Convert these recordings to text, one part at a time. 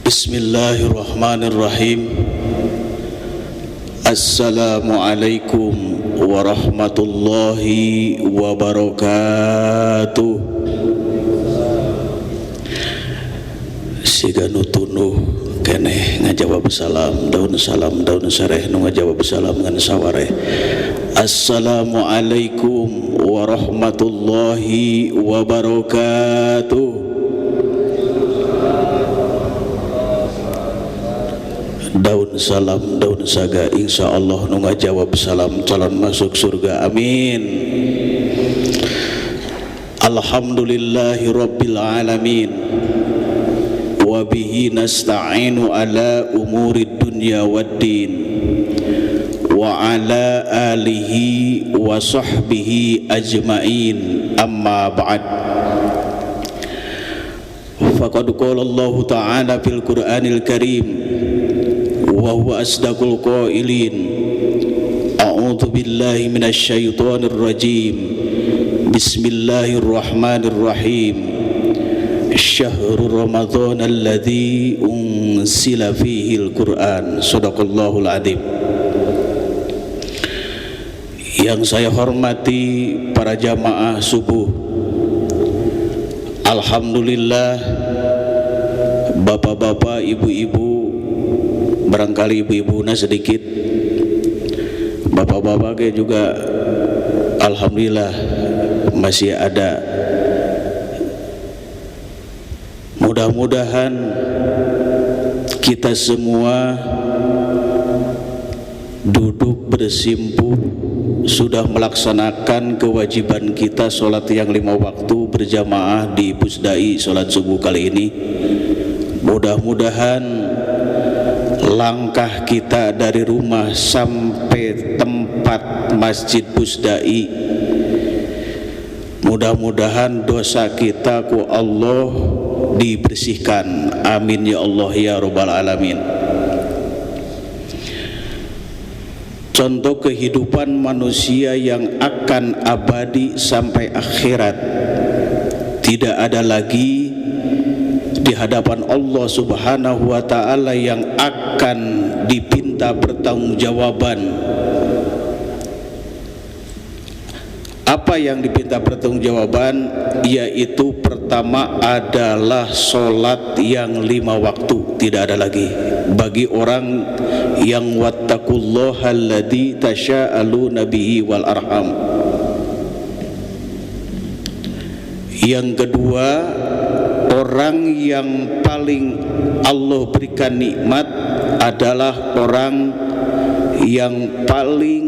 Bismillahirrahmanirrahim. Assalamualaikum warahmatullahi wabarakatuh. Siga nutunuh keneh ngajawab salam daun sareh nu ngajawab salam ngan sawareh. Assalamualaikum warahmatullahi wabarakatuh. Daun salam daun saga insyaallah nu ngajawab salam calon masuk surga, amin. Alhamdulillahi rabbil alamin, wa bihi nasta'inu ala umurid dunya waddin, wa ala alihi wa sahbihi ajmain, amma ba'd. Faqad qala Allah ta'ala fil Qur'anil Karim wa huwa asdaqul qailin, a'udzu billahi minasy syaithanir rajim, bismillahirrahmanirrahim, syahrul ramadhan alladzi unsila fihil Qur'an, shadaqallahul adzim. Yang saya hormati para jamaah subuh, alhamdulillah, bapak-bapak, ibu-ibu, barangkali ibu-ibuna sedikit, bapak-bapak juga alhamdulillah masih ada. Mudah-mudahan kita semua duduk bersimpuh sudah melaksanakan kewajiban kita sholat yang 5 waktu berjamaah di Pusdai sholat subuh kali ini. Mudah-mudahan langkah kita dari rumah sampai tempat Masjid Pusdai, mudah-mudahan dosa kita ku Allah dibersihkan, amin ya Allah ya rabbal alamin. Contoh kehidupan manusia yang akan abadi sampai akhirat, tidak ada lagi di hadapan Allah Subhanahu wa ta'ala yang akan dipinta pertanggungjawaban. Apa yang dipinta pertanggungjawaban? Yaitu pertama adalah sholat yang 5 waktu, tidak ada lagi bagi orang yang wattaqullaha alladzi tasya'aluna bihi wal arham. Yang kedua, orang yang paling Allah berikan nikmat adalah orang yang paling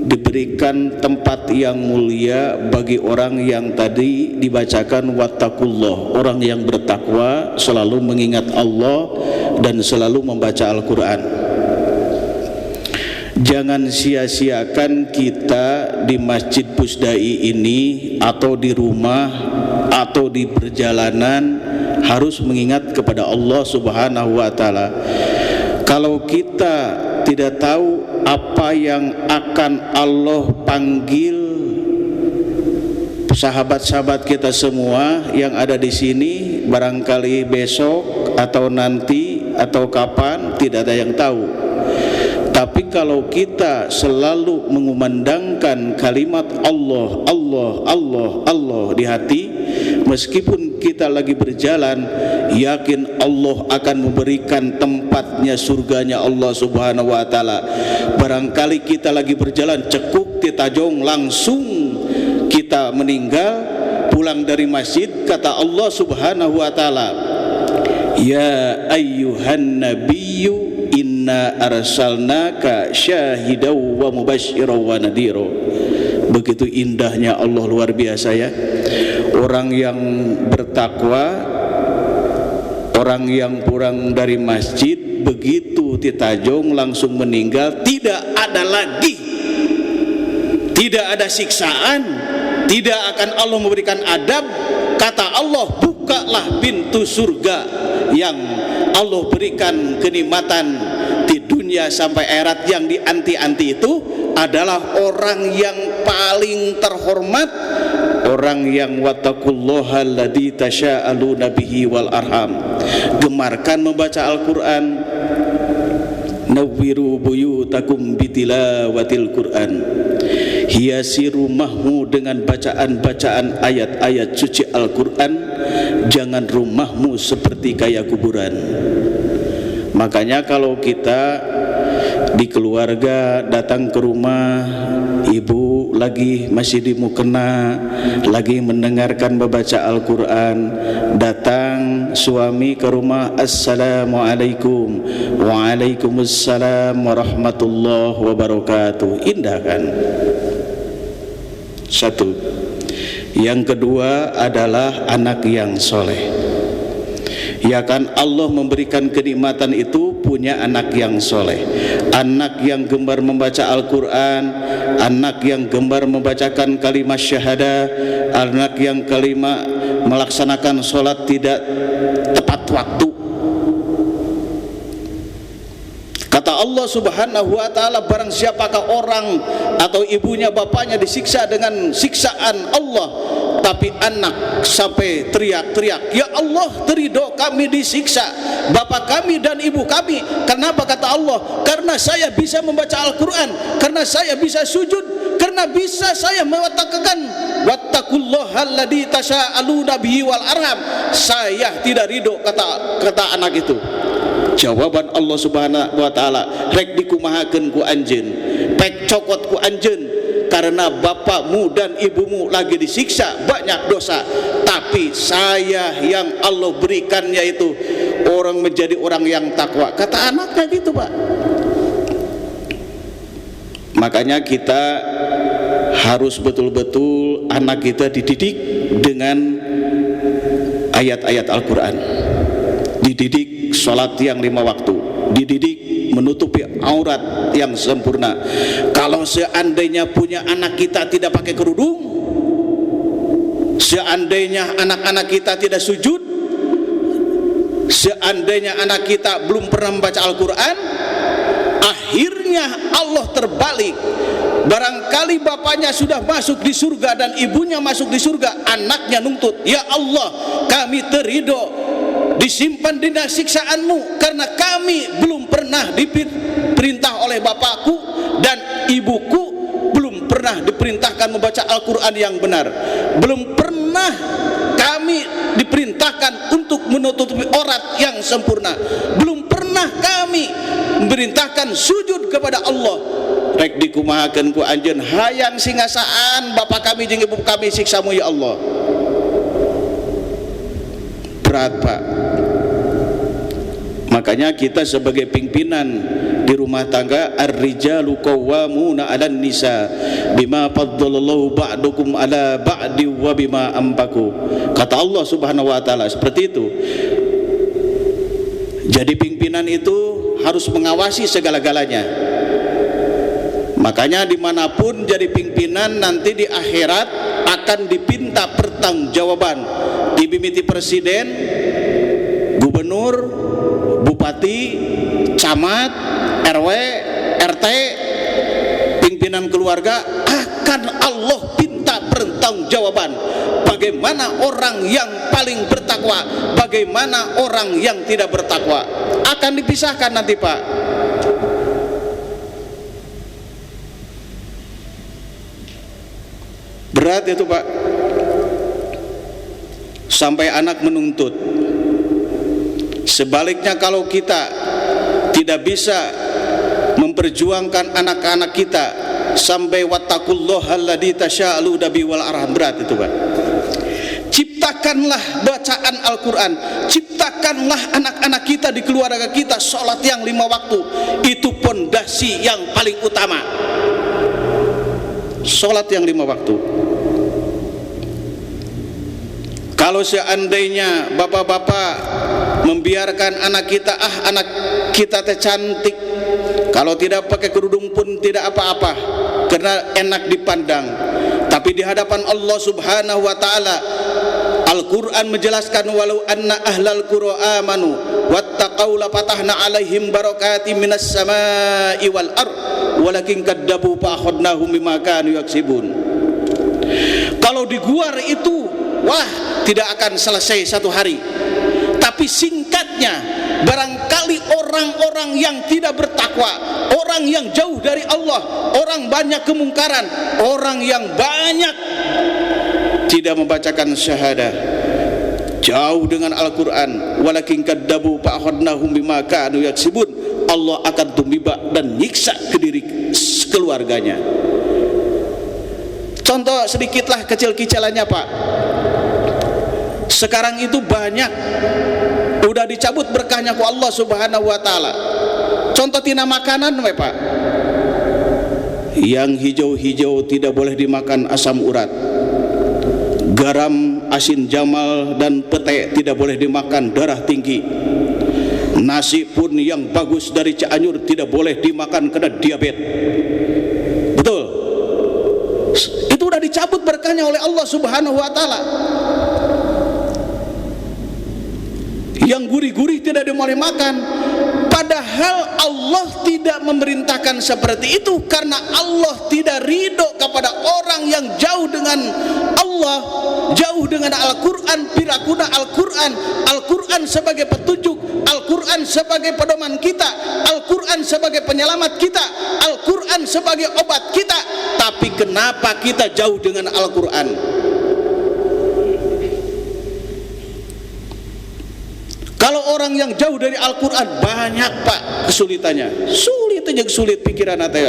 diberikan tempat yang mulia bagi orang yang tadi dibacakan wattaqullah, orang yang bertakwa, selalu mengingat Allah dan selalu membaca Al-Quran. Jangan sia-siakan kita di Masjid Pusdai ini atau di rumah atau di perjalanan harus mengingat kepada Allah Subhanahu wa ta'ala. Kalau kita tidak tahu apa yang akan Allah panggil sahabat-sahabat kita semua yang ada di sini, barangkali besok atau nanti atau kapan, tidak ada yang tahu. Tapi kalau kita selalu mengumandangkan kalimat Allah, Allah, Allah, Allah di hati, meskipun kita lagi berjalan, yakin Allah akan memberikan tempatnya surganya Allah Subhanahu wa ta'ala. Barangkali kita lagi berjalan cekuk titajong, langsung kita meninggal, pulang dari masjid, kata Allah Subhanahu wa ta'ala, ya ayyuhan nabiyyu inna arsalnaka syahidaw wa mubasysyiran wa nadhira. Begitu indahnya Allah, luar biasa ya. Orang yang bertakwa, orang yang pulang dari masjid, begitu titajong langsung meninggal, tidak ada lagi, tidak ada siksaan, tidak akan Allah memberikan adab. Kata Allah, bukalah pintu surga yang Allah berikan kenikmatan di dunia sampai akhirat. Yang dianti-anti itu adalah orang yang paling terhormat, orang yang wattaqullaha alladzi tasya'aluna bihi wal arham, gemarkan membaca Al-Quran. Nawwiru buyutakum bitilawatil Quran, hiasi rumahmu dengan bacaan-bacaan ayat-ayat suci Al-Quran, jangan rumahmu seperti kayak kuburan. Makanya kalau kita di keluarga datang ke rumah, ibu lagi masih di mukena, lagi mendengarkan membaca Al-Quran, datang suami ke rumah, assalamualaikum, waalaikumsalam warahmatullahi wabarakatuh. Indah kan? Satu. Yang kedua adalah anak yang soleh. Ya kan, Allah memberikan kenikmatan itu punya anak yang soleh, anak yang gemar membaca Al-Quran, anak yang gemar membacakan kalimat syahadah, anak yang kalimat melaksanakan sholat tidak tepat waktu. Kata Allah Subhanahu wa ta'ala, barang siapakah orang atau ibunya bapaknya disiksa dengan siksaan Allah, tapi anak sampai teriak-teriak, ya Allah terido kami disiksa bapak kami dan ibu kami. Kenapa? Kata Allah, karena saya bisa membaca Al-Quran, karena saya bisa sujud, karena bisa saya mengatakan wattaqullaha alladzi tasya'aluna bihi wal arham. Saya tidak ridho, kata anak itu. Jawaban Allah Subhanahu wa ta'ala, rek dikumahakeun ku anjeun, pek cokot ku anjeun, karena bapakmu dan ibumu lagi disiksa banyak dosa, tapi saya yang Allah berikannya itu orang menjadi orang yang takwa. Kata anaknya gitu, Pak. Makanya kita harus betul-betul anak kita dididik dengan ayat-ayat Al-Quran, dididik sholat yang 5 waktu, dididik menutupi aurat yang sempurna. Kalau seandainya punya anak kita tidak pakai kerudung, seandainya anak-anak kita tidak sujud, seandainya anak kita belum pernah membaca Al-Quran, akhirnya Allah terbalik. Barangkali bapaknya sudah masuk di surga dan ibunya masuk di surga, anaknya nuntut, ya Allah kami terido disimpan di siksaanmu karena kami belum pernah diperintah oleh bapakku dan ibuku, belum pernah diperintahkan membaca Al-Quran yang benar, belum pernah kami diperintahkan untuk menutupi aurat yang sempurna, belum pernah kami memerintahkan sujud kepada Allah. Rek dikumahakeun ku anjeun, hayang singasaan bapak kami jeung ibu kami siksamu ya Allah. Berat, Pak. Makanya kita sebagai pimpinan di rumah tangga, ar-rijalu qawwamuna 'alan nisa bima faddalallahu ba'dukum 'ala ba'di wa bima anfaqu. Kata Allah Subhanahu wa ta'ala seperti itu. Jadi pimpinan itu harus mengawasi segala-galanya. Makanya dimanapun jadi pimpinan nanti di akhirat akan dipinta pertanggungjawaban, dimimiti presiden, gubernur, bupati, camat, RW, RT, pimpinan keluarga, akan Allah pinta pertanggungjawaban. Bagaimana orang yang paling bertakwa, bagaimana orang yang tidak bertakwa, akan dipisahkan nanti, Pak. Berat itu, Pak. Sampai anak menuntut. Sebaliknya kalau kita tidak bisa memperjuangkan anak-anak kita sampai wattaqullaha alladzi tasya'aluna bihi wal arham, berat itu, Pak. Ciptakanlah bacaan Al-Quran, ciptakanlah anak-anak kita di keluarga kita sholat yang 5 waktu. Itu pondasi yang paling utama, sholat yang 5 waktu. Kalau seandainya bapak-bapak membiarkan anak kita, anak kita teh cantik, kalau tidak pakai kerudung pun tidak apa-apa karena enak dipandang, tapi di hadapan Allah Subhanahu wa ta'ala Al-Quran menjelaskan, walau anna ahlal qura amanu wattaqau la fatahna alaihim barakatim minas samai wal ard walakin kadzabu fa akhadnahum bima kanu yaksibun. Kalau di guar itu, wah, tidak akan selesai satu hari. Tapi singkatnya, barangkali orang-orang yang tidak bertakwa, orang yang jauh dari Allah, orang banyak kemungkaran, orang yang banyak tidak membacakan syahadah, jauh dengan Al-Quran, walakin kadzabu fa akhadnahum bima kanu yaksibun, Allah akan tumbibak dan nyiksa ke diri keluarganya. Contoh sedikitlah kecil-kecilannya, Pak. Sekarang itu banyak udah dicabut berkahnya ku Allah Subhanahu wa taala. Contoh tina makanan we, Pak. Yang hijau-hijau tidak boleh dimakan asam urat. Garam, asin jamal dan pete tidak boleh dimakan darah tinggi. Nasi pun yang bagus dari Cianjur tidak boleh dimakan karena diabetes. Betul. Itu udah dicabut berkahnya oleh Allah Subhanahu wa taala. Yang gurih-gurih tidak boleh makan, padahal Allah tidak memerintahkan seperti itu, karena Allah tidak ridho kepada orang yang jauh dengan Allah, jauh dengan Al-Quran, pirakuna Al-Quran, Al-Quran sebagai petunjuk, Al-Quran sebagai pedoman kita, Al-Quran sebagai penyelamat kita, Al-Quran sebagai obat kita. Tapi kenapa kita jauh dengan Al-Quran? Kalau orang yang jauh dari Al-Quran, banyak, Pak, kesulitannya. Sulit aja, sulit pikiran hati,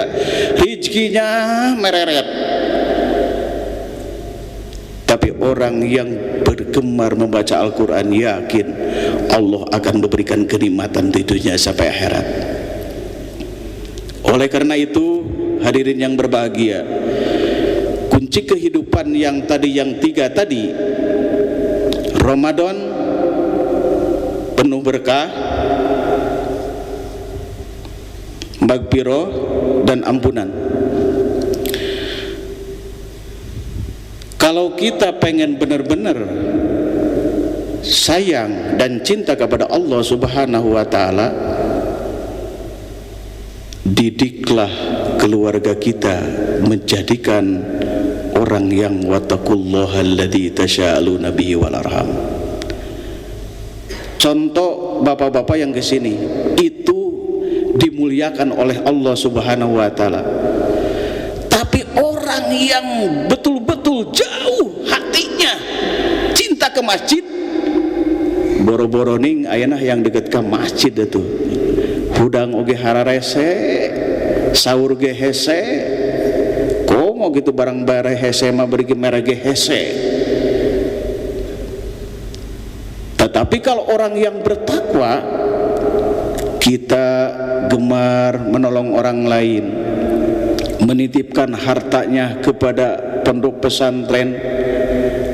rizkinya mereret. Tapi orang yang bergemar membaca Al-Quran, yakin Allah akan memberikan kenikmatan di dunia sampai akhirat. Oleh karena itu, hadirin yang berbahagia, kunci kehidupan yang tiga tadi, Ramadan penuh berkah, magfirah dan ampunan. Kalau kita pengen benar-benar sayang dan cinta kepada Allah Subhanahu wa taala, didiklah keluarga kita menjadikan orang yang wattaqullaha alladzi tasyaaluna bihi wal arham. Contoh bapak-bapak yang kesini itu dimuliakan oleh Allah Subhanahu wa taala. Tapi orang yang betul-betul jauh hatinya cinta ke masjid, boro-boro ning ayeuna yang deket ke masjid itu hudang oge hararese, sahur ge hese, komo gitu barang bare hese mah beri merah ge hese. Tetapi kalau orang yang bertakwa, kita gemar menolong orang lain, menitipkan hartanya kepada pondok pesantren,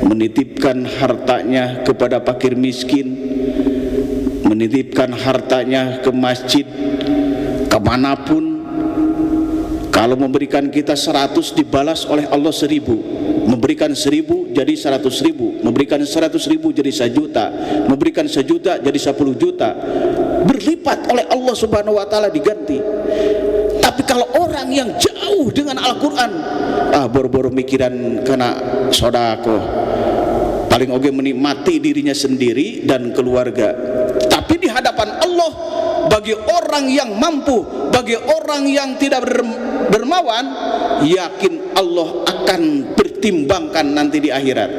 menitipkan hartanya kepada fakir miskin, menitipkan hartanya ke masjid, kemanapun. Kalau memberikan kita 100 dibalas oleh Allah 1000. Memberikan 1000 jadi 100.000, memberikan 100.000 jadi 1 juta, memberikan 1 juta jadi 10 juta, berlipat oleh Allah Subhanahu wa taala diganti. Tapi kalau orang yang jauh dengan Al-Quran, boro-boro mikiran kena sodako, paling oge menikmati dirinya sendiri dan keluarga. Tapi di hadapan Allah, bagi orang yang mampu, bagi orang yang tidak dermawan, yakin Allah akan bertimbangkan nanti di akhirat.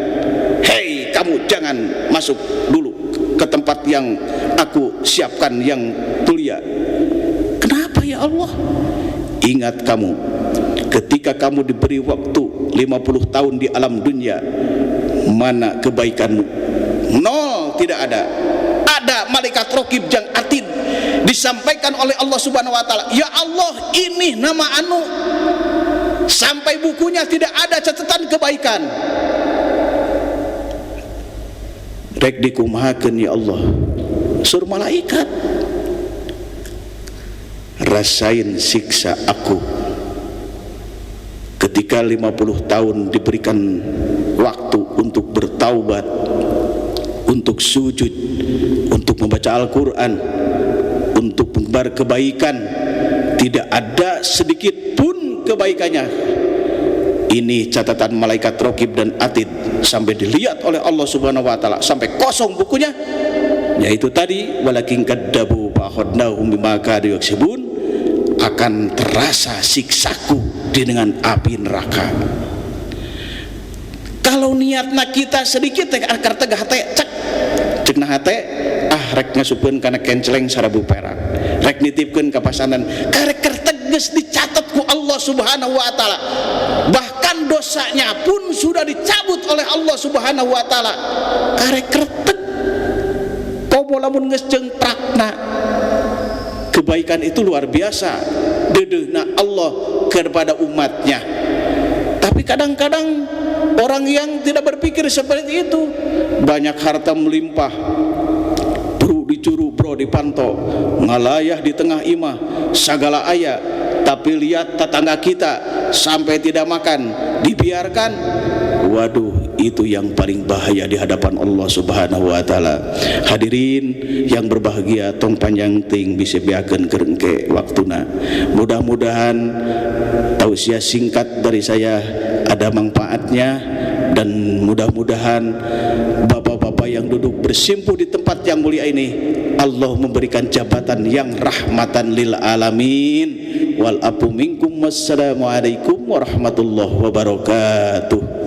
Hei, kamu jangan masuk dulu ke tempat yang aku siapkan yang mulia. Kenapa ya Allah? Ingat kamu, ketika kamu diberi waktu 50 tahun di alam dunia, mana kebaikanmu? Nol, tidak ada. Ada malaikat raqib yang atid, disampaikan oleh Allah Subhanahu wa taala, ya Allah, ini nama anu, sampai bukunya tidak ada catatan kebaikan. Rek dikumahakeun ya Allah, suruh malaikat rasain siksa aku. Ketika 50 tahun diberikan waktu untuk bertaubat, untuk sujud, untuk membaca Al-Quran, untuk menebar kebaikan, tidak ada sedikit pun kebaikannya. Ini catatan malaikat Raqib dan Atid sampai dilihat oleh Allah Subhanahu wa taala sampai kosong bukunya, yaitu tadi walakin kaddabu fa akhadnahum bima kanu yaksibun, akan terasa siksaku dengan api neraka. Kalau niatna kita sedikit akar tegah hate cek cekna hate rek ngasupkeun kana kenceleng 1000 perak, rek nitipkeun ka pasanan, karek tegas dicatat ku Allah Subhanahu wa taala. Bahkan dosanya pun sudah dicabut oleh Allah Subhanahu wa taala. Karek kertek pomo lamun geus jengprakna. Kebaikan itu luar biasa dedeuna Allah kepada umatnya. Tapi kadang-kadang orang yang tidak berpikir seperti itu, banyak harta melimpah, bro dicuru, bro dipantau, ngalayah di tengah imah, segala ayah, tapi lihat tetangga kita sampai tidak makan, dibiarkan. Waduh, itu yang paling bahaya di hadapan Allah Subhanahu wa taala. Hadirin yang berbahagia, tong panjang ting bisa biakeun kerengke waktuna. Mudah-mudahan tausiah singkat dari saya ada manfaatnya, dan mudah-mudahan bapak-bapak yang duduk bersimpuh di tempat yang mulia ini, Allah memberikan jabatan yang rahmatan lil alamin. Wal afu minkum, wassalamualaikum warahmatullahi wabarakatuh.